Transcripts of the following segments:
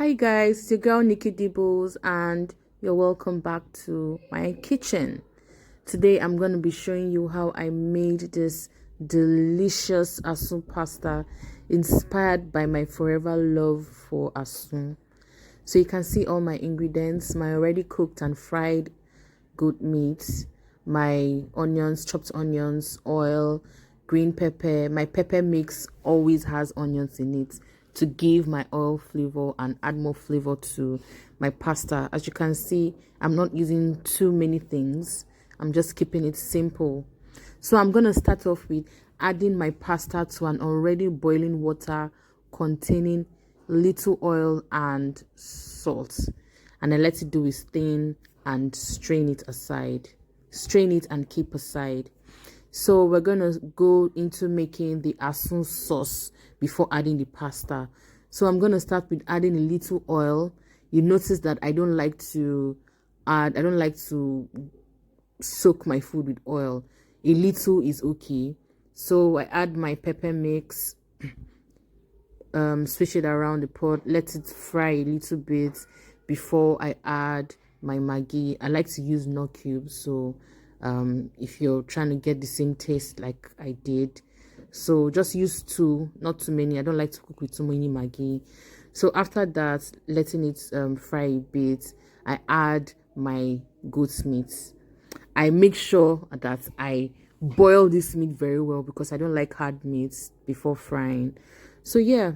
Hi guys, it's your girl Nikki Dibbles and you're welcome back to my kitchen. Today I'm going to be showing you how I made this delicious Asun pasta inspired by my forever love for Asun. So you can see all my ingredients, my already cooked and fried goat meat, my onions, chopped onions, oil, green pepper. My pepper mix always has onions in it to give my oil flavor and add more flavor to my pasta. As you can see, I'm not using too many things. I'm just keeping it simple. So I'm going to start off with adding my pasta to an already boiling water containing little oil and salt. And I let it do its thing and strain it aside. Strain it and keep aside. So we're going to go into making the Asun sauce before adding the pasta. So I'm going to start with adding a little oil. You notice that I don't like to soak my food with oil. A little is okay. So I add my pepper mix, switch it around the pot, let it fry a little bit before I add my maggi. I like to use no cubes, so if you're trying to get the same taste like I did, so just use two, not too many. I don't like to cook with too many maggi. So after that, letting it fry a bit, I add my goat's meat. I make sure that I boil this meat very well because I don't like hard meats before frying. So yeah,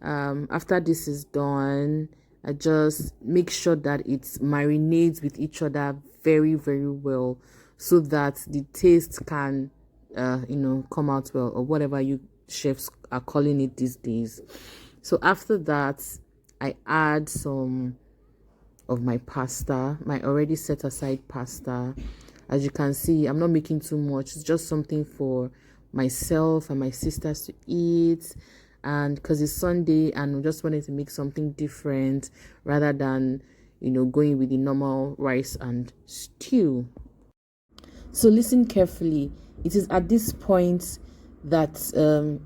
after this is done, I just make sure that it marinates with each other very well so that the taste can come out well, or whatever you chefs are calling it these days. So after that, I add some of my pasta, my already set aside pasta. As you can see, I'm not making too much. It's just something for myself and my sisters to eat, and because it's Sunday and we just wanted to make something different rather than going with the normal rice and stew. So listen carefully. It is at this point that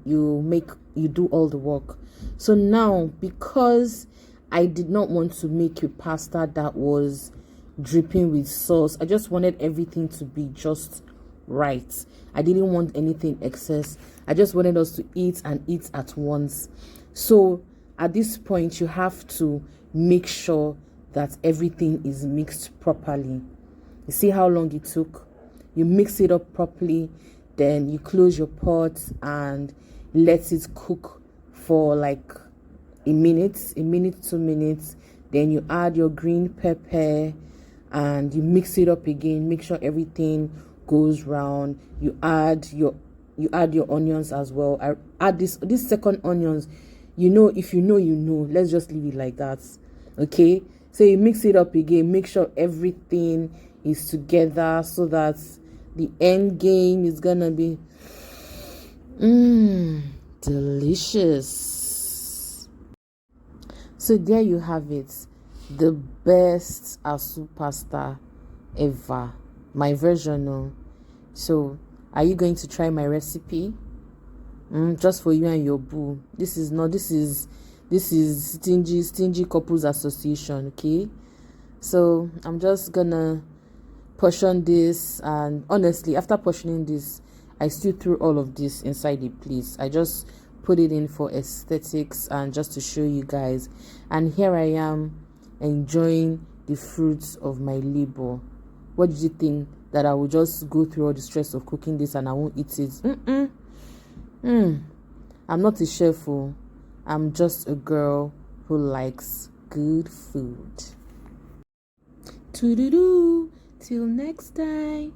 you do all the work. So now, because I did not want to make a pasta that was dripping with sauce, I just wanted everything to be just right. I didn't want anything excess. I just wanted us to eat and eat at once. So at this point, you have to make sure that everything is mixed properly. You see how long it took? You mix it up properly, then you close your pot and let it cook for like a minute, 2 minutes. Then you add your green pepper and you mix it up again. Make sure everything goes round. You add your onions as well. I add this second onions. If you know. Let's just leave it like that. Okay? So you mix it up again. Make sure everything is together so that the end game is gonna be delicious. So there you have it, the best Asun pasta ever, my version. No. So are you going to try my recipe? Just for you and your boo. This is stingy couples association. Okay, so I'm just gonna portion this, and honestly, after portioning this, I still threw all of this inside the place. I just put it in for aesthetics and just to show you guys. And here I am enjoying the fruits of my labor. What did you think, that I would just go through all the stress of cooking this and I won't eat it? I'm not a chef. I'm just a girl who likes good food. Toodaloo. Till next time.